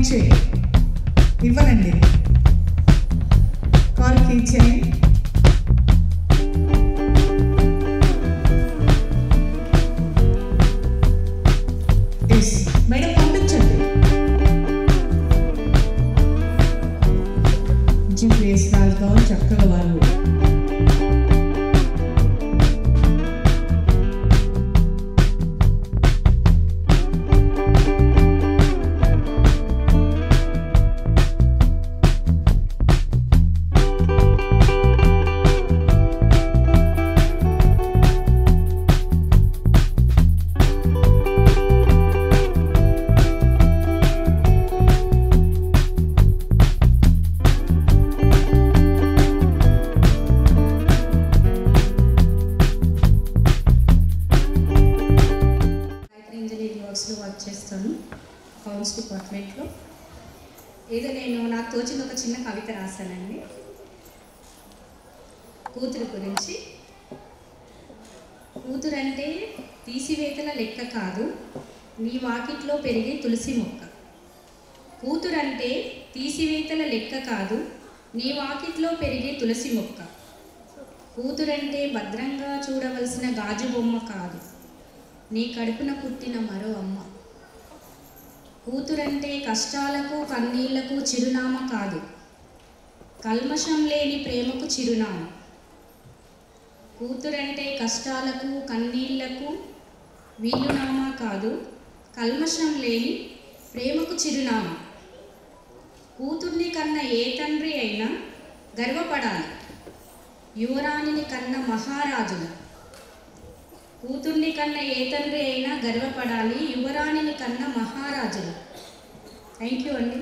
Chain ఇవ్వనండి. Car key chain madam పంపించండి. GPS రాజుగారు చక్కగా వాళ్ళు వర్క్ చేస్తాను అకౌంట్స్ డిపార్ట్మెంట్లో. ఏదో నేను నాకు తోచిన ఒక చిన్న కవిత రాశానండి కూతురు గురించి. కూతురంటే తీసివేతల లెక్క కాదు, నీ వాకిట్లో పెరిగే తులసి మొక్క. కూతురంటే తీసివేతల లెక్క కాదు, నీ వాకిట్లో పెరిగే తులసి మొక్క. కూతురంటే భద్రంగా చూడవలసిన గాజు బొమ్మ కాదు, నీ కడుపున పుట్టిన మరో అమ్మ. కూతురంటే కష్టాలకు కన్నీళ్లకు చిరునామా కాదు, కల్మషం లేని ప్రేమకు చిరునామా. కూతురంటే కష్టాలకు కన్నీళ్లకు వీలునామా కాదు, కల్మషం లేని ప్రేమకు చిరునామా. కూతుర్ని కన్న ఏ తండ్రి అయినా గర్వపడాలి, యువరాణిని కన్న మహారాజులు. కూతుర్ని కన్న ఏ తండ్రి అయినా గర్వపడాలి, యువరాణిని కన్న మహారాజులు. థ్యాంక్ యూ అండి.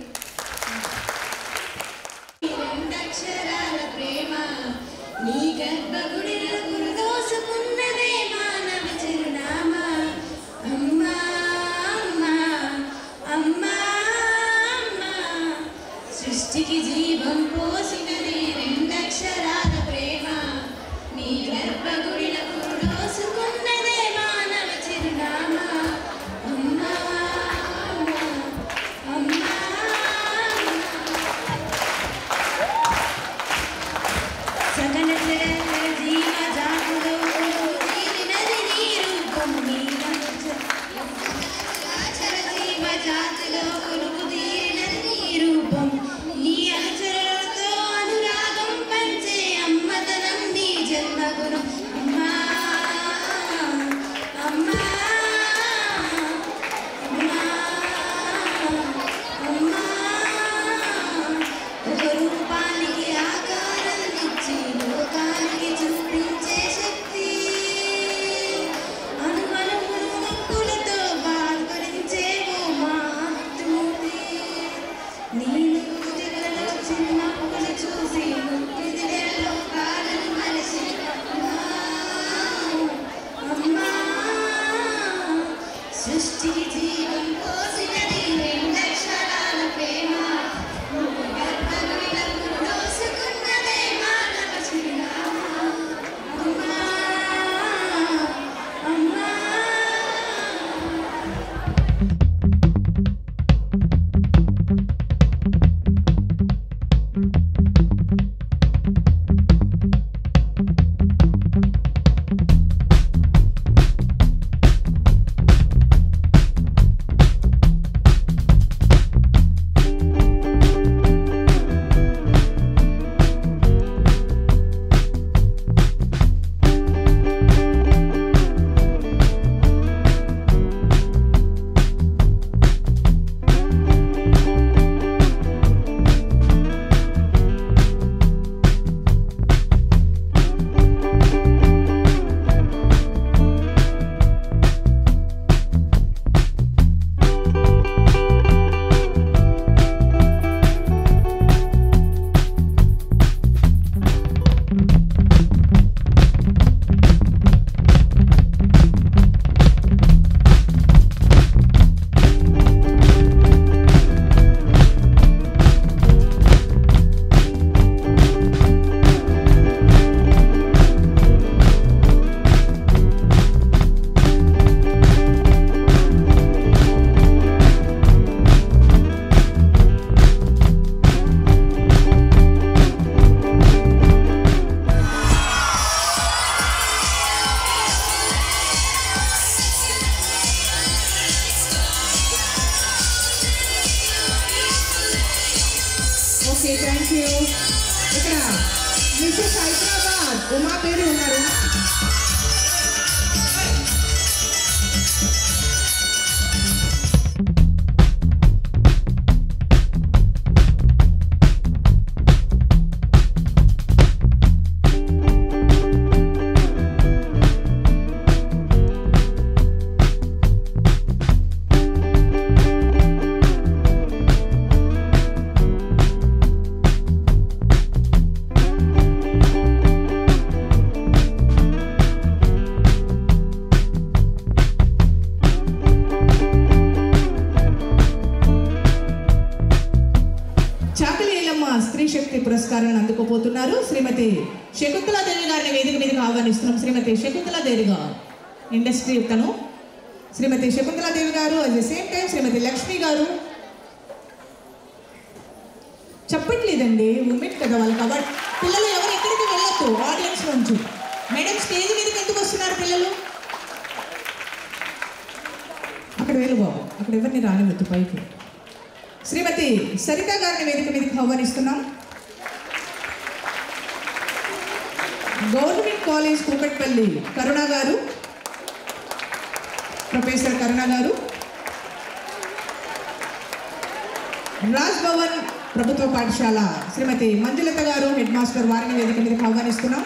రెండక్షరాల ప్రేమ నీ గర్భగుడిలో దోసుకున్నదే మానవ చిరునామా. అమ్మా అమ్మా అమ్మా అమ్మా, సృష్టికి జీవం పోసినది రెండక్షరాల ప్రేమ నీ గర్భగుడిలో దోసుకున్నదే మానవ చిరునామా. అమ్మా అమ్మా సకల చరాచర జీవ జాతులో తీరినది నీ రూపం, నీ చరాచర జీవ జాతులో కొలువు తీరినది నీ రూపం. నీ అనుచరులతో అనురాగం పంచే అమ్మతనం నీ జన్మగుణం. అమ్మా అమ్మా అమ్మా అమ్మా, ఒక రూపానికి ఆకారాన్నిచ్చి లోకానికి చూపించే శక్తి, అనుమనుమును నొప్పులతో బాధపరించేవో మాతృమూర్తి. నీలో ఓకే థ్యాంక్ యూ. ఇక్కడ మిసెస్ హైదరాబాద్ ఉమా పేరు ఉన్నారు. స్త్రీ శక్తి పురస్కారాన్ని అందుకోబోతున్నారు శ్రీమతి శకుంతలాదేవి గారిని వేదిక మీదకి ఆహ్వానిస్తున్నాం. శ్రీమతి శకుంతలాదేవి గారు ఇండస్ట్రీ తను శ్రీమతి శకుంతలాదేవి గారు అట్ ద సేమ్ టైం శ్రీమతి లక్ష్మి గారు. చెప్పట్లేదండి ఉమెన్ కదా వాళ్ళు కాబట్టి పిల్లలు ఎవరు ఎక్కడికి వెళ్ళొద్దు ఆడియన్స్ నుంచి. మేడం స్టేజ్ మీదకి ఎందుకు వస్తున్నారు పిల్లలు? అక్కడ వెళ్ళు బాబు, అక్కడ ఎవరిని రానివద్దు పైకి. శ్రీమతి సరిత గారిని వేదిక మీదకి ఆహ్వానిస్తున్నాం. గవర్నమెంట్ కాలేజ్ కూకట్పల్లి కరుణ గారు, ప్రొఫెసర్ కరుణ గారు. రాజ్ భవన్ ప్రభుత్వ పాఠశాల శ్రీమతి మంజులత గారు హెడ్ మాస్టర్, వారిని వేదిక మీదకి ఆహ్వానిస్తున్నాం.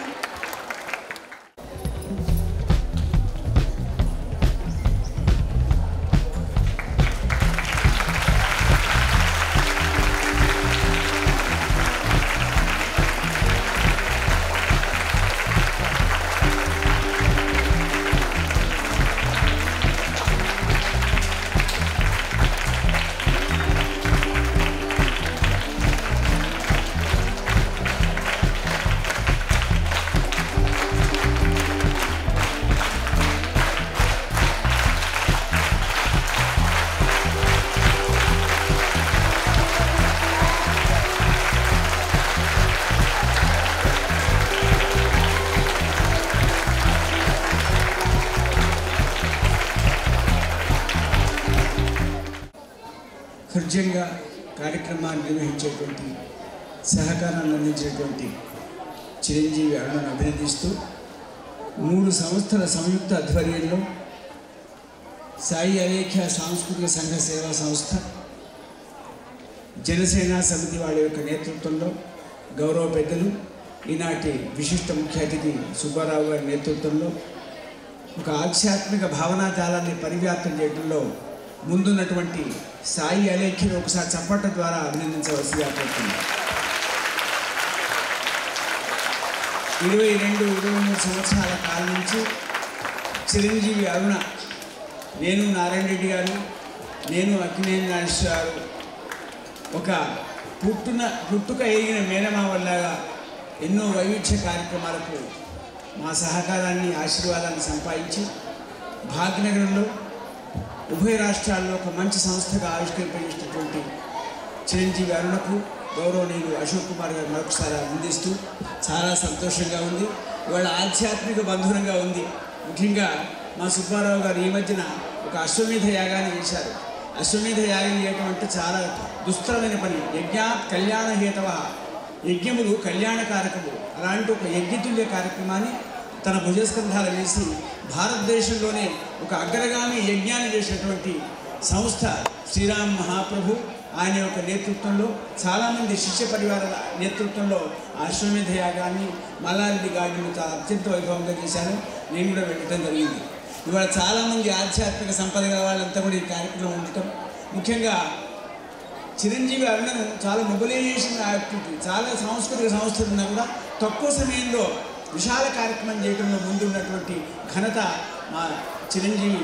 హృదయంగా కార్యక్రమాన్ని నిర్వహించేటువంటి సహకారాన్ని అందించేటువంటి చిరంజీవి అరుణను అభినందిస్తూ 3 సంస్థల సంయుక్త ఆధ్వర్యంలో సాయి అలేఖ్య సాంస్కృతిక సంఘ సేవా సంస్థ, జనసేన సమితి వాళ్ళ యొక్క నేతృత్వంలో గౌరవ పెద్దలు ఈనాటి విశిష్ట ముఖ్య అతిథి సుబ్బారావు గారి నేతృత్వంలో ఒక ఆధ్యాత్మిక భావనాజాలాన్ని పరివ్యాప్తం చేయడంలో ముందున్నటువంటి సాయి అలేఖ్యను ఒకసారి చప్పట్ల ద్వారా అభినందించవలసిగా కోరుతున్నాను. 22-23 సంవత్సరాల కాలం నుంచి చిరంజీవి అరుణ, నేను నారాయణ రెడ్డి గారు, నేను అక్కినేని నాగేశ్వర గారు ఒక పుట్టుక ఎరిగిన మేనమావల్లాగా ఎన్నో వైవిధ్య కార్యక్రమాలకు మా సహకారాన్ని ఆశీర్వాదాన్ని సంపాదించి భాగ్యనగరంలో ఉభయ రాష్ట్రాల్లో ఒక మంచి సంస్థగా ఆవిష్కరింపజేసినటువంటి చిరంజీవి అరుణకు గౌరవనీయులు అశోక్ కుమార్ గారు మరొకసారి అందిస్తూ చాలా సంతోషంగా ఉంది. ఇవాళ ఆధ్యాత్మిక బంధురంగా ఉంది. ముఖ్యంగా మా సుబ్బారావు గారు ఈ మధ్యన ఒక అశ్వమేధ యాగాన్ని చేశారు. అశ్వమేధ యాగం చేయడం అంటే చాలా దుస్తరమైన పని. యజ్ఞాత్ కళ్యాణ హేతవ, యజ్ఞములు కళ్యాణకారకము. అలాంటి ఒక యజ్ఞతుల్య కార్యక్రమాన్ని తన భుజస్కంధాలు వేసి భారతదేశంలోనే ఒక అగ్రగామి యజ్ఞాన్ని చేసినటువంటి సంస్థ శ్రీరామ్ మహాప్రభు, ఆయన యొక్క నేతృత్వంలో చాలామంది శిష్య పరివారాల నేతృత్వంలో అశ్వమేధ యాగాన్ని మల్లారెడ్డి గార్డెన్లో చాలా అత్యంత వైభవంగా చేశారు. నేను కూడా వెళ్ళడం జరిగింది. ఇవాళ చాలామంది ఆధ్యాత్మిక సంపద గల వాళ్ళంతా కూడా ఈ కార్యక్రమం ఉండటం, ముఖ్యంగా చిరంజీవి అరుణను చాలా మొబిలైజేషన్ యాక్టివిటీ, చాలా సాంస్కృతిక సంస్థలు ఉన్నా కూడా తక్కువ సమయంలో విశాల కార్యక్రమం చేయడంలో ముందున్నటువంటి ఘనత మా చిరంజీవి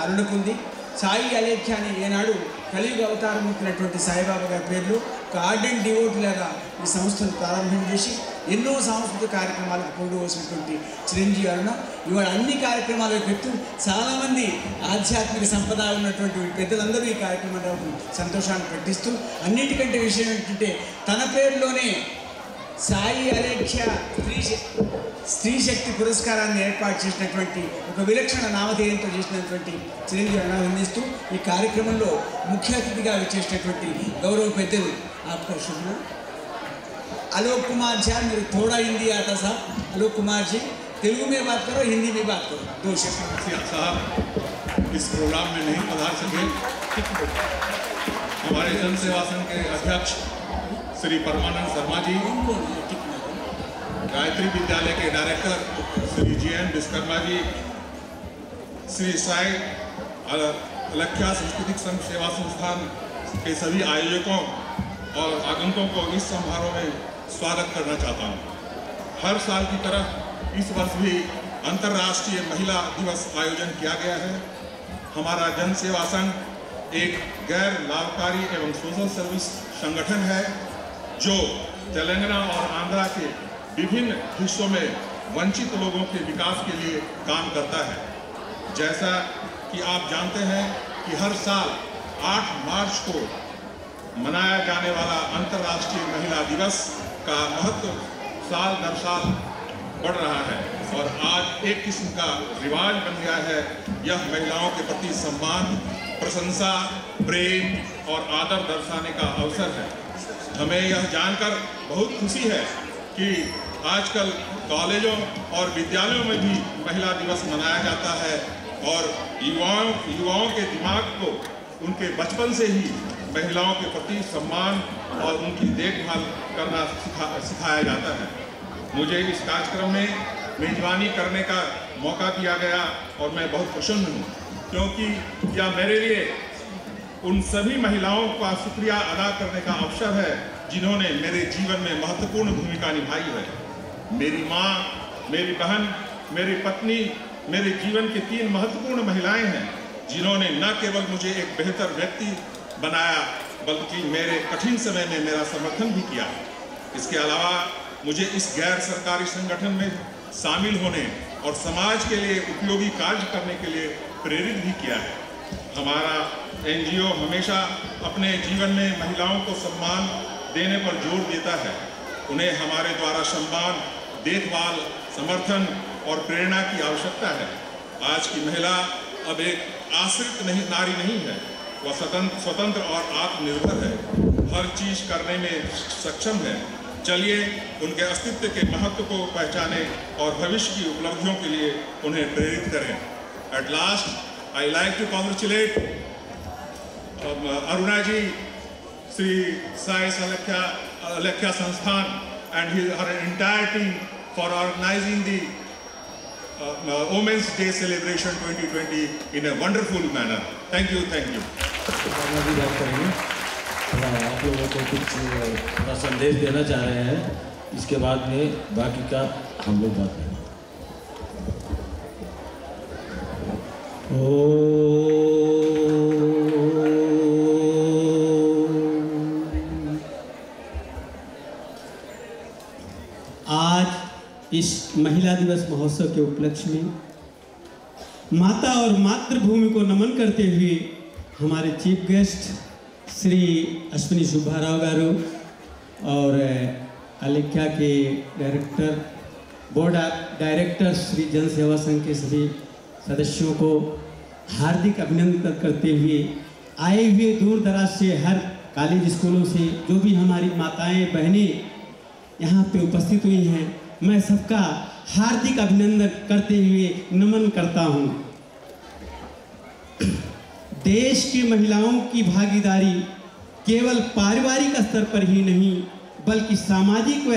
అరుణకు ఉంది. సాయి అలేఖ్య అని ఏనాడు కలియుగ అవతారం ఎత్తినటువంటి సాయిబాబా గారి పేర్లు ఒక ఆర్డెంట్ డివోటీలాగా ఈ సంస్థను ప్రారంభం చేసి ఎన్నో సాంస్కృతిక కార్యక్రమాలకు పోగవలసినటువంటి చిరంజీవి అరుణ ఇవాళ అన్ని కార్యక్రమాలకు పెట్టు చాలామంది ఆధ్యాత్మిక సంపద ఉన్నటువంటి పెద్దలందరూ ఈ కార్యక్రమాలకు సంతోషాన్ని పెట్టిస్తూ, అన్నిటికంటే విషయం ఏంటంటే తన పేరులోనే సాయి అలేఖ్య స్త్రీ శక్తి పురస్కారాన్ని ఏర్పాటు చేసినటువంటి ఒక విలక్షణ నామధేయంతో చేసినటువంటి చిరంజీవి అభినందిస్తూ ఈ కార్యక్రమంలో ముఖ్య అతిథిగా వచ్చేసినటువంటి గౌరవ పెద్దలు ఆప్కా శుభ్ర आलोक कुमार झा, मेरे थोड़ा हिंदी आता साहब। आलोक कुमार जी, तेलुगु में बात करो, हिंदी में बात करो, 2 शब्द। साहब इस प्रोग्राम में नहीं पधार सके। हमारे जन सेवा संघ के अध्यक्ष श्री परमानंद शर्मा जी, गायत्री विद्यालय के डायरेक्टर श्री GN विश्वकर्मा जी, श्री साई अलख्या सांस्कृतिक संघ सेवा संस्थान के सभी आयोजकों और आगंतुकों को इस समारोह में स्वागत करना चाहता हूँ। हर साल की तरह इस वर्ष भी अंतर्राष्ट्रीय महिला दिवस आयोजन किया गया है। हमारा जन सेवा संघ एक गैर लाभकारी एवं सोशल सर्विस संगठन है जो तेलंगाना और आंध्रा के विभिन्न हिस्सों में वंचित लोगों के विकास के लिए काम करता है। जैसा कि आप जानते हैं कि हर साल 8 मार्च को मनाया जाने वाला अंतर्राष्ट्रीय महिला दिवस का महत्व साल दर साल बढ़ रहा है और आज एक किस्म का रिवाज बन गया है। यह महिलाओं के प्रति सम्मान, प्रशंसा, प्रेम और आदर दर्शाने का अवसर है। हमें यह जानकर बहुत खुशी है कि आजकल कॉलेजों और विद्यालयों में भी महिला दिवस मनाया जाता है और युवाओं के दिमाग को उनके बचपन से ही महिलाओं के प्रति सम्मान और उनकी देखभाल करना सिखाया जाता है। मुझे इस कार्यक्रम में मेजबानी करने का मौका दिया गया और मैं बहुत प्रसन्न हूँ, क्योंकि यह मेरे लिए उन सभी महिलाओं का शुक्रिया अदा करने का अवसर है जिन्होंने मेरे जीवन में महत्वपूर्ण भूमिका निभाई है। मेरी माँ, मेरी बहन, मेरी पत्नी मेरे जीवन की 3 महत्वपूर्ण महिलाएं हैं जिन्होंने न केवल मुझे एक बेहतर व्यक्ति बनाया बल्कि मेरे कठिन समय में मेरा समर्थन भी किया। इसके अलावा मुझे इस गैर सरकारी संगठन में शामिल होने और समाज के लिए उपयोगी कार्य करने के लिए प्रेरित भी किया है। हमारा NGO हमेशा अपने जीवन में महिलाओं को सम्मान देने पर जोर देता है। उन्हें हमारे द्वारा सम्मान, देखभाल, समर्थन और प्रेरणा की आवश्यकता है। आज की महिला अब एक आश्रित नारी नहीं है, वह स्वतंत्र और आत्मनिर्भर है, हर चीज करने में सक्षम है। चलिए उनके अस्तित्व के महत्व को पहचानें और भविष्य की उपलब्धियों के लिए उन्हें प्रेरित करें। At last, I like to congratulate Aruna ji, Sri Sai Alakya Sansthan and her entire team for organizing the Women's Day celebration 2020 in a wonderful manner. Thank you, thank you. आप लोगों को कुछ थोड़ा संदेश देना चाह रहे हैं, इसके बाद में बाकी का हम लोग बात करेंगे। आज इस महिला दिवस महोत्सव के उपलक्ष्य में माता और मातृभूमि को नमन करते हुए हमारे चीफ गेस्ट श्री अश्विनी सुब्बाराव गारू और अलेख्या के बोर्ड डायरेक्टर श्री जन सेवा संघ के सभी सदस्यों को हार्दिक अभिनंदन करते हुए आए हुए दूर दराज से हर कॉलेज स्कूलों से जो भी हमारी माताएं बहनें यहाँ पे उपस्थित हुई हैं, मैं सबका हार्दिक अभिनंदन करते हुए नमन करता हूँ। देश की महिलाओं की भागीदारी केवल पारिवारिक स्तर पर ही नहीं बल्कि सामाजिक व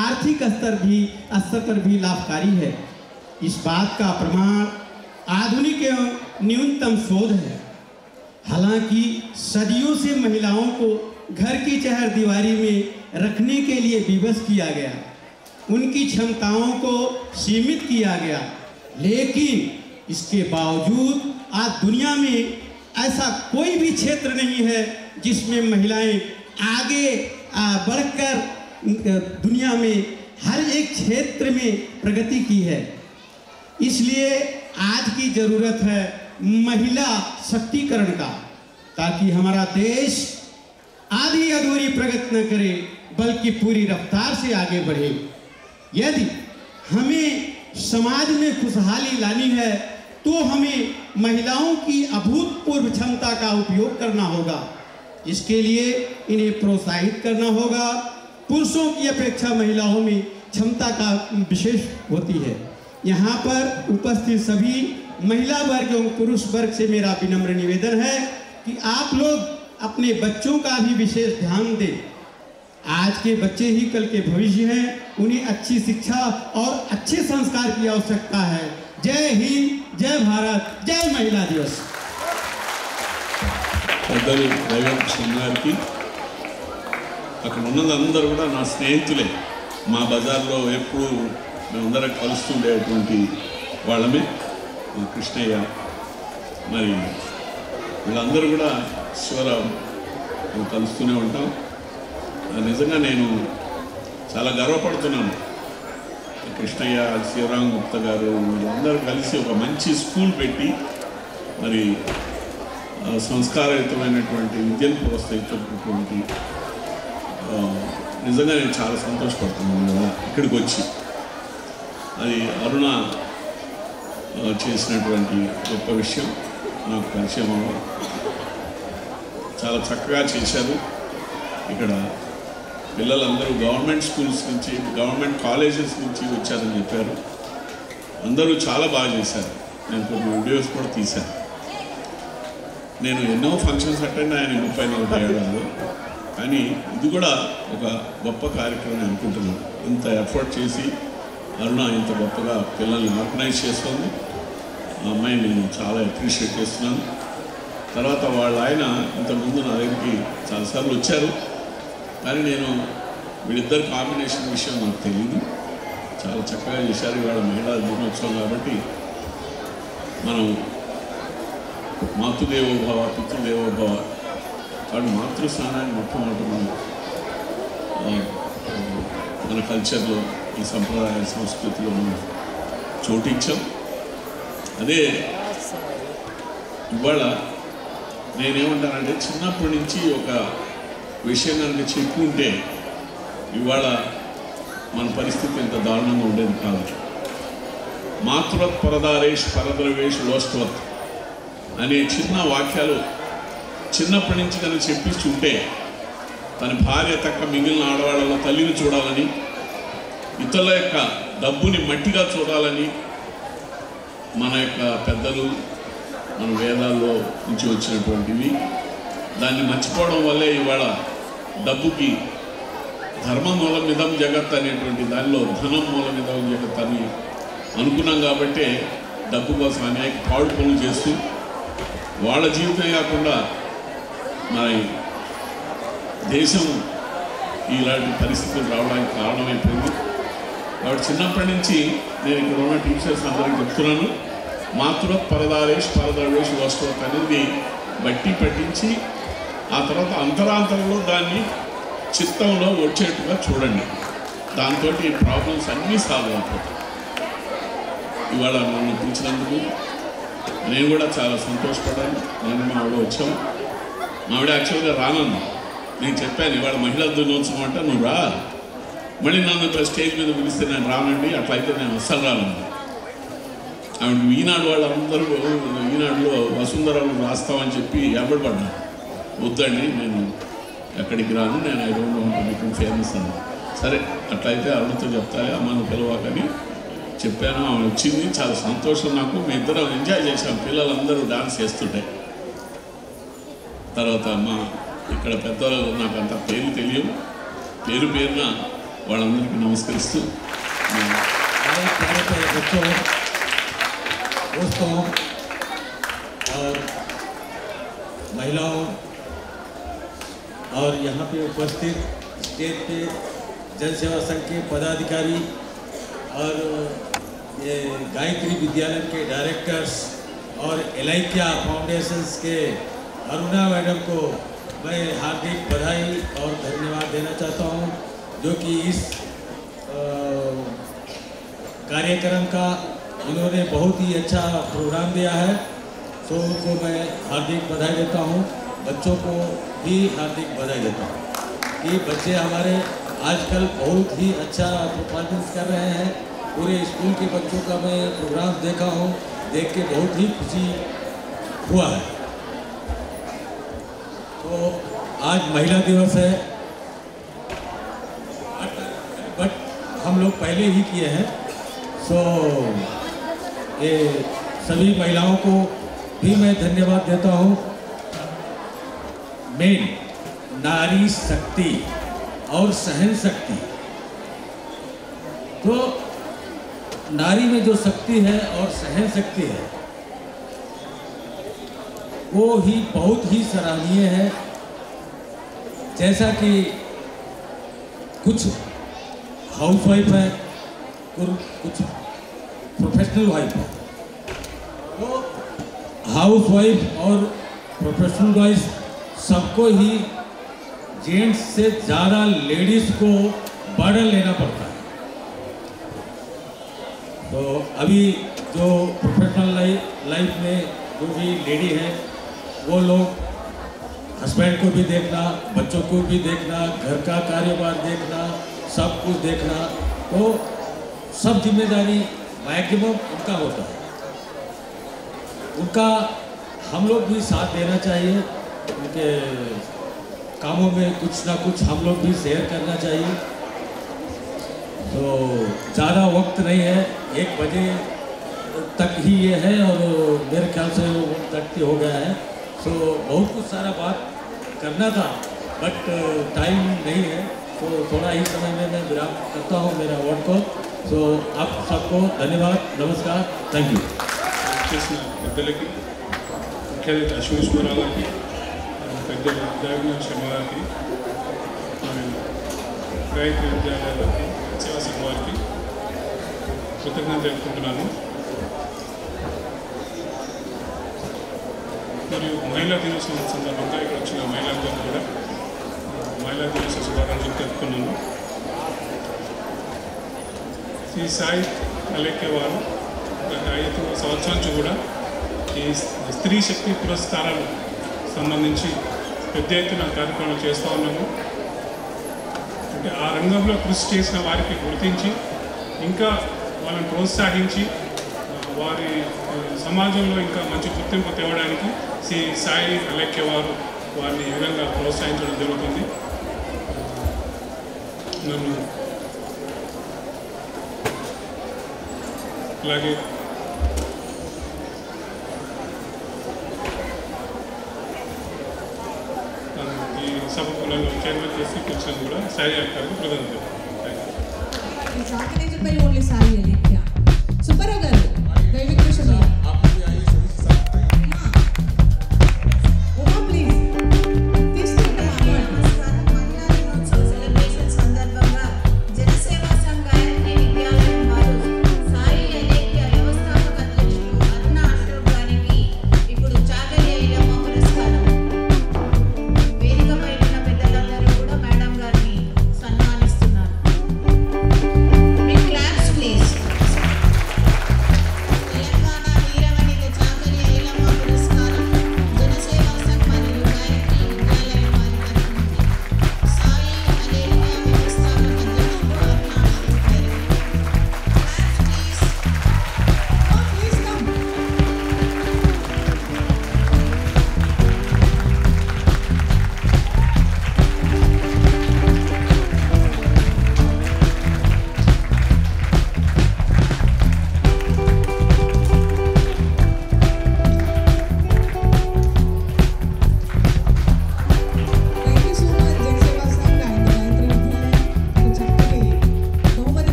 आर्थिक स्तर पर भी लाभकारी है। इस बात का प्रमाण आधुनिक एवं न्यूनतम शोध है। हालांकि सदियों से महिलाओं को घर की चहारदीवारी में रखने के लिए विवश किया गया, उनकी क्षमताओं को सीमित किया गया, लेकिन इसके बावजूद आज दुनिया में ऐसा कोई भी क्षेत्र नहीं है जिसमें महिलाएं आगे बढ़कर दुनिया में हर एक क्षेत्र में प्रगति की है। इसलिए आज की जरूरत है महिला शक्तिकरण का, ताकि हमारा देश आधी अधूरी प्रगति न करे बल्कि पूरी रफ्तार से आगे बढ़े। यदि हमें समाज में खुशहाली लानी है तो हमें महिलाओं की अभूतपूर्व क्षमता का उपयोग करना होगा। इसके लिए इन्हें प्रोत्साहित करना होगा पुरुषों की अपेक्षा महिलाओं में क्षमता का विशेष होती है। यहाँ पर उपस्थित सभी महिला वर्ग एवं पुरुष वर्ग से मेरा विनम्र निवेदन है कि आप लोग अपने बच्चों का भी विशेष ध्यान दें। आज के बच्चे ही कल के भविष्य हैं, उन्हें अच्छी शिक्षा और अच्छे संस्कार की आवश्यकता है। जय हिंद, जय भारत, जय महिला दिवस। పెద్దలు దైవకృష్ణ గారికి అక్కడ ఉన్నదందరూ కూడా నా స్నేహితులే. మా బజార్లో ఎప్పుడు మేమందరం కలుస్తుండేటువంటి వాళ్ళమే. కృష్ణయ్య మరి వీళ్ళందరూ కూడా శివరాం కలుస్తూనే ఉంటాం. నిజంగా నేను చాలా గర్వపడుతున్నాను. కృష్ణయ్య, శివరాం గుప్తా గారు వీళ్ళందరూ కలిసి ఒక మంచి స్కూల్ పెట్టి మరి సంస్కారయుతమైనటువంటి విద్యను ప్రోత్సహించినటువంటి నిజంగా నేను చాలా సంతోషపడుతున్నాను కదా ఇక్కడికి వచ్చి. అది అరుణ చేసినటువంటి గొప్ప విషయం నాకు పరిచయం అవ్వడం. చాలా చక్కగా చేశారు. ఇక్కడ పిల్లలందరూ గవర్నమెంట్ స్కూల్స్ నుంచి, గవర్నమెంట్ కాలేజెస్ నుంచి వచ్చారని చెప్పారు. అందరూ చాలా బాగా చేశారు. నేను కొన్ని వీడియోస్ కూడా తీశాను. నేను ఎన్నో ఫంక్షన్స్ అటెండ్ అయ్యాను 30-40 ఏళ్ళలో. కానీ ఇది కూడా ఒక గొప్ప కార్యక్రమం అనుకుంటున్నాను. ఇంత ఎఫర్ట్ చేసి అరుణ ఇంత గొప్పగా పిల్లల్ని ఆర్గనైజ్ చేస్తుంది. ఆ అమ్మాయిని నేను చాలా అప్రిషియేట్ చేస్తున్నాను. తర్వాత వాళ్ళ ఆయన ఇంతకుముందు నా దగ్గరికి చాలాసార్లు వచ్చారు. కానీ నేను వీళ్ళిద్దరు కాంబినేషన్ విషయం నాకు తెలియదు. చాలా చక్కగా చేశారు. ఇవాళ మహిళా దినోత్సవం కాబట్టి మనం మాతృదేవోభవ, పితృదేవోభవ, వాడు మాతృస్థానాన్ని మొట్టమొదటి మన కల్చర్లో, ఈ సంప్రదాయ సంస్కృతిలో మనం చోటించాం. అదే ఇవాళ నేనేమంటానంటే చిన్నప్పటి నుంచి ఒక విషయం కనుక చెప్పుకుంటే ఇవాళ మన పరిస్థితి ఎంత దారుణంగా ఉండేది కాదు. మాతృవత్ పరదారేష్ పరద్రవేష్ లోష్టవత్ అనే చిన్న వాక్యాలు చిన్నప్పటి నుంచి కనుక చెప్పించుంటే తన భార్య తక్క మిగిలిన ఆడవాళ్ళలో తల్లిని చూడాలని, ఇతరుల యొక్క డబ్బుని మట్టిగా చూడాలని మన యొక్క పెద్దలు మన వేదాల్లో నుంచి వచ్చినటువంటివి. దాన్ని మర్చిపోవడం వల్లే ఇవాళ డబ్బుకి ధర్మ మూలమిదం జగత్ అనేటువంటి దానిలో ధనం మూలమిదం జగత్ అని అనుకున్నాం. కాబట్టే డబ్బు కోసం అనేక పాడు పనులు చేస్తూ వాళ్ళ జీవితం కాకుండా మన దేశం ఇలాంటి పరిస్థితులు రావడానికి కారణమైపోయింది. కాబట్టి చిన్నప్పటి నుంచి నేను ఇక్కడ ఉన్న టీచర్స్ అందరికీ చెప్తున్నాను, మాతృవత్ పరదారేష్ పరద్రవేష్ లోష్టవత్ అనేది బట్టి పట్టించి ఆ తర్వాత అంతరాంతరంలో దాన్ని చిత్తంలో వచ్చేట్టుగా చూడండి. దాంతో ఈ ప్రాబ్లమ్స్ అన్నీ సాల్వ్ అయిపోతాయి. ఇవాళ నన్ను పిలిచినందుకు నేను కూడా చాలా సంతోషపడ్డాను. నేను మా ఆవిడ వచ్చాము. మా ఆవిడ యాక్చువల్గా రానన్నా. నేను చెప్పాను ఇవాళ మహిళా దినోత్సవం అంటే నువ్వు రా, మళ్ళీ నన్ను స్టేజ్ మీద పిలిస్తే నేను రానండి, అట్లయితే నేను అస్సలు రానండి. ఆవిడ ఈనాడు వాళ్ళందరూ ఈనాడులో వసుంధరలు రాస్తామని చెప్పి ఎబ్బడిపడ్డాను. వద్దండి, నేను ఎక్కడికి రాను, నేను I don't want to be famous అన్నా. సరే అట్లయితే అరుణతో చెప్తాయి అమ్మను పిలవాకని చెప్పాను. ఆమె వచ్చింది. చాలా సంతోషం నాకు. మీ ఇద్దరం ఎంజాయ్ చేశాం. పిల్లలందరూ డాన్స్ చేస్తుంటే. తర్వాత మా ఇక్కడ పెద్దలు నాకు అంత పేరు తెలియదు. పేరు పేరున వాళ్ళందరికీ నమస్కరిస్తూ दोस्तों और महिलाओं और यहाँ पे उपस्थित स्टेट के जन सेवा संघ के पदाधिकारी और ये गायत्री विद्यालय के डायरेक्टर्स और एलाइकिया फाउंडेशंस के अरुणा मैडम को मैं हार्दिक बधाई और धन्यवाद देना चाहता हूँ, जो कि इस कार्यक्रम का इन्होंने बहुत ही अच्छा प्रोग्राम दिया है। तो उनको मैं हार्दिक बधाई देता हूँ। बच्चों को भी हार्दिक बधाई देता हूँ कि बच्चे हमारे आजकल बहुत ही अच्छा परफॉर्मेंस कर रहे हैं। पूरे स्कूल के बच्चों का मैं प्रोग्राम देखा हूँ, देख के बहुत ही खुशी हुआ है। तो आज महिला दिवस है। लोग पहले ही किए हैं। सो ये सभी महिलाओं को भी मैं धन्यवाद देता हूँ। मेन नारी शक्ति और सहन शक्ति, तो नारी में जो शक्ति है और सहन शक्ति है वो ही बहुत ही सराहनीय है। जैसा कि कुछ हाउसवाइफ है और कुछ प्रोफेशनल वाइफ है, तो हाउसवाइफ और प्रोफेशनल वाइफ सबको ही जेंट्स से ज़्यादा लेडीज़ को बर्डन लेना पड़ता है। तो अभी जो प्रोफेशनल लाइफ में जो भी लेडी है वो लोग हस्बैंड को भी देखना, बच्चों को भी देखना, घर का कारोबार देखना, सब कुछ देखना, तो सब जिम्मेदारी मैक्सिमम उनका होता है। उनका हम लोग भी साथ देना चाहिए, उनके कामों में कुछ ना कुछ हम लोग भी शेयर करना चाहिए। तो ज़्यादा वक्त नहीं है, 1 बजे तक ही ये है और मेरे ख्याल से वो तक हो गया है। तो बहुत कुछ सारा बात करना था बट टाइम नहीं है, तो थोड़ा ही समय में मैं विराम करता हूँ मेरा वर्ड को। तो आप सबको धन्यवाद, नमस्कार, थैंक यू। చేసిన పెద్దలకి, ముఖ్య అతిథి అశ్వీశ్వరరావు గారికి, పెద్దలు విద్యావిజ్ఞాన శర్మ గారికి, గాయత్రి విద్యాలయాలకి, సేవా సంఘం వారికి కృతజ్ఞత తెలుపుకుంటున్నాను. మరియు మహిళా దినోత్సవం సందర్భంగా ఇక్కడ వచ్చిన మహిళలందరూ కూడా మహిళా దినోత్సవ శుభాకాంక్షలు తెలుపుకున్నాను. శ్రీ సాయి అలేఖ్య వారు గత 5 సంవత్సరాల నుంచి కూడా ఈ స్త్రీ శక్తి పురస్కారాలు సంబంధించి పెద్ద ఎత్తున కార్యక్రమాలు చేస్తూ ఉన్నాము. అంటే ఆ రంగంలో కృషి చేసిన వారికి గుర్తించి ఇంకా వాళ్ళని ప్రోత్సహించి వారి సమాజంలో ఇంకా మంచి గుర్తింపు తేవడానికి శ్రీ సాయి అలేఖ్య వారు వారిని ఈ విధంగా ప్రోత్సహించడం జరుగుతుంది. నన్ను అలాగే ఈ సభకు నన్ను చైర్మన్ చేసి కూర్చొని కూడా సాయి గారికి కృతజ్ఞతలు. ఓన్లీ సాయి అలేఖ్య. సుబ్బారావు గారు దైవిక విషయంలో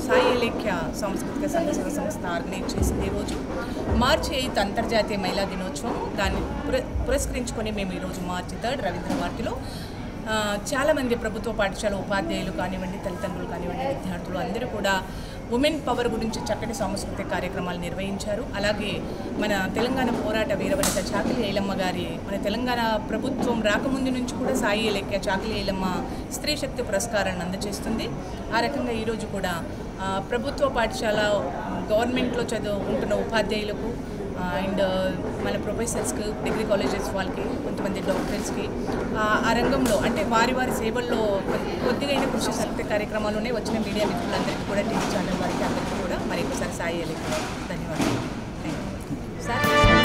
సాయి ఎలేఖ్య సాంస్కృతిక సంఘ సంస్థ ఆర్గనైజ్ చేసింది ఈరోజు మార్చి 8 అంతర్జాతీయ మహిళా దినోత్సవం. దాన్ని పురస్కరించుకొని మేము ఈరోజు మార్చి 3 రవీంద్ర భారతిలో చాలామంది ప్రభుత్వ పాఠశాల ఉపాధ్యాయులు కానివ్వండి, తల్లిదండ్రులు కానివ్వండి, విద్యార్థులు అందరూ కూడా ఉమెన్ పవర్ గురించి చక్కటి సాంస్కృతిక కార్యక్రమాలు నిర్వహించారు. అలాగే మన తెలంగాణ పోరాట వీరవనిత చాకలి ఐలమ్మ గారి, మన తెలంగాణ ప్రభుత్వం రాకముందు నుంచి కూడా సాయి ఎలేఖ్య చాకలి ఐలమ్మ స్త్రీ శక్తి పురస్కారాన్ని అందజేస్తుంది. ఆ రకంగా ఈరోజు కూడా ప్రభుత్వ పాఠశాల గవర్నమెంట్లో చదువుకుంటున్న ఉపాధ్యాయులకు అండ్ మన ప్రొఫెసర్స్కి, డిగ్రీ కాలేజెస్ వాళ్ళకి, కొంతమంది డాక్టర్స్కి ఆ రంగంలో అంటే వారి సేవల్లో కొద్దిగా కృషి సాహిత్య కార్యక్రమాల్లోనే వచ్చిన మీడియా మిత్రులందరికీ కూడా, టీవీ ఛానల్ వారికి అందరికీ కూడా మరి ఒకసారి సాయి ఎలేఖ్య ధన్యవాదాలు. సార్